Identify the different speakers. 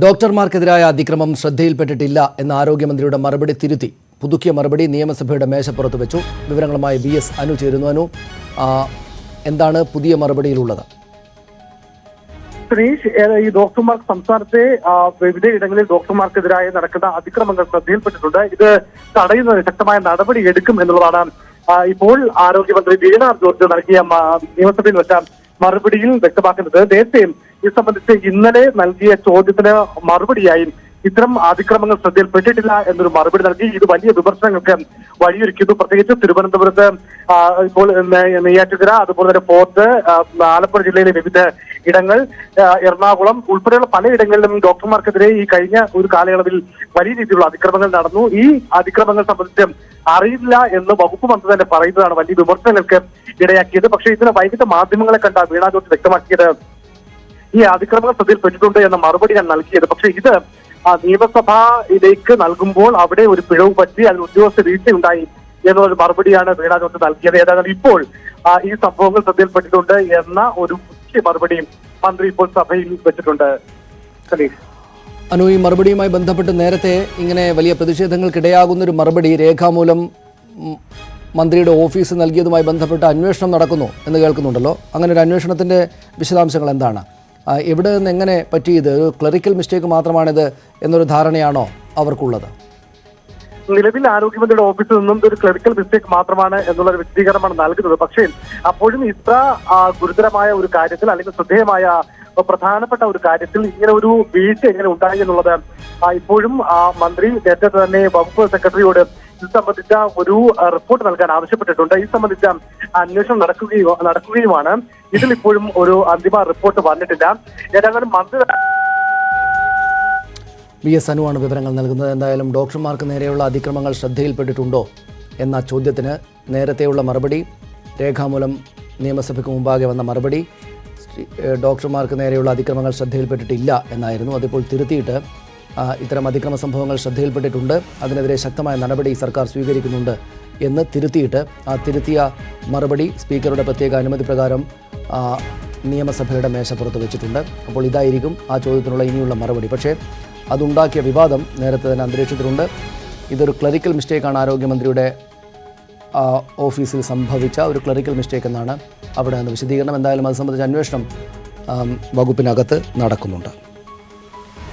Speaker 1: ഡോക്ടർമാർക്കെതിരായ അതിക്രമം ശ്രദ്ധയിൽപ്പെട്ടിട്ടില്ല എന്ന ആരോഗ്യമന്ത്രിയുടെ മറുപടി തിരുത്തി. പുതുക്കിയ മറുപടി നിയമസഭയുടെ മേശപ്പുറത്ത് വെച്ചു. വിവരങ്ങളുമായി BS അനു ചേരുന്നു. അനു, എന്താണ് പുതിയ മറുപടിയിലുള്ളത്?
Speaker 2: ശ്രീഷ്, ഈ ഡോക്ടർമാർക്ക് സംസ്ഥാനത്തെ വിവിധയിടങ്ങളിൽ ഡോക്ടർമാർക്കെതിരായി നടക്കുന്ന അതിക്രമങ്ങൾ ശ്രദ്ധയിൽപ്പെട്ടിട്ടുണ്ട്. ഇത് തടയുന്നതിന് ശക്തമായ നടപടി എടുക്കും എന്നുള്ളതാണ് ഇപ്പോൾ ആരോഗ്യമന്ത്രി വീണ ജോർജ് നൽകിയ നിയമസഭയിൽ വെച്ച മറുപടിയിൽ വ്യക്തമാക്കുന്നത്. നേരത്തെയും ഇത് സംബന്ധിച്ച് ഇന്നലെ നൽകിയ ചോദ്യത്തിന് മറുപടിയായി ഇത്തരം അതിക്രമങ്ങൾ ശ്രദ്ധയിൽപ്പെട്ടിട്ടില്ല എന്നൊരു മറുപടി നൽകി. ഇത് വലിയ വിമർശനങ്ങൾക്ക് വഴിയൊരുക്കുന്നു. പ്രത്യേകിച്ച് തിരുവനന്തപുരത്ത്, ഇപ്പോൾ നെയ്യാറ്റിൻകര, അതുപോലെ തന്നെ ഫോർട്ട്, ആലപ്പുഴ ജില്ലയിലെ വിവിധ ഇടങ്ങൾ, എറണാകുളം ഉൾപ്പെടെയുള്ള പലയിടങ്ങളിലും ഡോക്ടർമാർക്കെതിരെ ഈ കഴിഞ്ഞ ഒരു കാലയളവിൽ വലിയ രീതിയിലുള്ള അതിക്രമങ്ങൾ നടന്നു. ഈ അതിക്രമങ്ങൾ സംബന്ധിച്ച് അറിയില്ല എന്ന് വകുപ്പ് മന്ത്രി തന്നെ പറയുന്നതാണ് വലിയ വിമർശനങ്ങൾക്ക് ഇടയാക്കിയത്. പക്ഷേ ഇതിന് വൈകിട്ട് മാധ്യമങ്ങളെ കണ്ട വീണ ജോർജ് വ്യക്തമാക്കിയത് ഈ അതിക്രമങ്ങൾ ശ്രദ്ധയിൽപ്പെട്ടിട്ടുണ്ട് എന്ന മറുപടിയാണ് നൽകിയത്. പക്ഷേ ഇത് നിയമസഭയിലേക്ക് നൽകുമ്പോൾ അവിടെ ഒരു പിഴവ് പറ്റി, അതിൽ ഉദ്യോഗസ്ഥ വീഴ്ചയുണ്ടായി എന്നൊരു മറുപടിയാണ് വീണ ജോർജ് നൽകിയത്. ഏതായാലും ഇപ്പോൾ ഈ സംഭവങ്ങൾ ശ്രദ്ധയിൽപ്പെട്ടിട്ടുണ്ട് എന്ന ഒരു പുതിയ മറുപടിയും മന്ത്രി ഇപ്പോൾ സഭയിൽ വെച്ചിട്ടുണ്ട്.
Speaker 1: അനു, ഈ മറുപടിയുമായി ബന്ധപ്പെട്ട് നേരത്തെ ഇങ്ങനെ വലിയ പ്രതിഷേധങ്ങൾക്കിടയാകുന്നൊരു മറുപടി രേഖാമൂലം മന്ത്രിയുടെ ഓഫീസ് നൽകിയതുമായി ബന്ധപ്പെട്ട് അന്വേഷണം നടക്കുന്നു എന്ന് കേൾക്കുന്നുണ്ടല്ലോ. അങ്ങനെ ഒരു അന്വേഷണത്തിൻ്റെ വിശദാംശങ്ങൾ എന്താണ്? എവിടെ നിന്ന് എങ്ങനെ പറ്റിയത്? ഒരു ക്ലറിക്കൽ മിസ്റ്റേക്ക് മാത്രമാണിത് എന്നൊരു ധാരണയാണോ അവർക്കുള്ളത്?
Speaker 2: നിലവിൽ ആരോഗ്യമന്ത്രിയുടെ ഓഫീസിൽ നിന്നും ഒരു ക്ലറിക്കൽ മിസ്റ്റേക്ക് മാത്രമാണ് എന്നുള്ളൊരു വിശദീകരണമാണ് നൽകുന്നത്. പക്ഷേ അപ്പോഴും ഇത്ര ഗുരുതരമായ ഒരു കാര്യത്തിൽ, അല്ലെങ്കിൽ ശ്രദ്ധേയമായ പ്രധാനപ്പെട്ട ഒരു കാര്യത്തിൽ ഇങ്ങനെ ഒരു വീഴ്ച എങ്ങനെ ഉണ്ടായി എന്നുള്ളത് ഇപ്പോഴും മന്ത്രി നേരത്തെ തന്നെ വകുപ്പ് സെക്രട്ടറിയോട് ഇത് സംബന്ധിച്ച ഒരു റിപ്പോർട്ട് നൽകാൻ ആവശ്യപ്പെട്ടിട്ടുണ്ട്. ഇത് സംബന്ധിച്ച അന്വേഷണം നടക്കുകയുമാണ്. ഇതിൽ ഇപ്പോഴും ഒരു അന്തിമ റിപ്പോർട്ട് വന്നിട്ടില്ല. ഏതായാലും മന്ത്രി
Speaker 1: BS അനുവാണ് വിവരങ്ങൾ നൽകുന്നത്. എന്തായാലും ഡോക്ടർമാർക്ക് നേരെയുള്ള അതിക്രമങ്ങൾ ശ്രദ്ധയിൽപ്പെട്ടിട്ടുണ്ടോ എന്ന ചോദ്യത്തിന് നേരത്തെയുള്ള മറുപടി, രേഖാമൂലം നിയമസഭയ്ക്ക് മുമ്പാകെ വന്ന മറുപടി, ഡോക്ടർമാർക്ക് നേരെയുള്ള അതിക്രമങ്ങൾ ശ്രദ്ധയിൽപ്പെട്ടിട്ടില്ല എന്നായിരുന്നു. അതിപ്പോൾ തിരുത്തിയിട്ട് ഇത്തരം അതിക്രമ സംഭവങ്ങൾ ശ്രദ്ധയിൽപ്പെട്ടിട്ടുണ്ട്, അതിനെതിരെ ശക്തമായ നടപടി സർക്കാർ സ്വീകരിക്കുന്നുണ്ട് എന്ന് തിരുത്തിയിട്ട് ആ തിരുത്തിയ മറുപടി സ്പീക്കറുടെ പ്രത്യേക അനുമതി പ്രകാരം നിയമസഭയുടെ മേശപ്പുറത്ത് വെച്ചിട്ടുണ്ട്. അപ്പോൾ ഇതായിരിക്കും ആ ചോദ്യത്തിനുള്ള ഇനിയുള്ള മറുപടി. പക്ഷേ അതുണ്ടാക്കിയ വിവാദം നേരത്തെ തന്നെ അന്തരീക്ഷത്തിലുണ്ട്. ഇതൊരു ക്ലറിക്കൽ മിസ്റ്റേക്കാണ്, ആരോഗ്യമന്ത്രിയുടെ ഓഫീസിൽ സംഭവിച്ച ഒരു ക്ലറിക്കൽ മിസ്റ്റേക്ക് എന്നാണ് അവിടെ നിന്ന് വിശദീകരണം. എന്തായാലും അത് സംബന്ധിച്ച അന്വേഷണം വകുപ്പിനകത്ത് നടക്കുന്നുണ്ട്.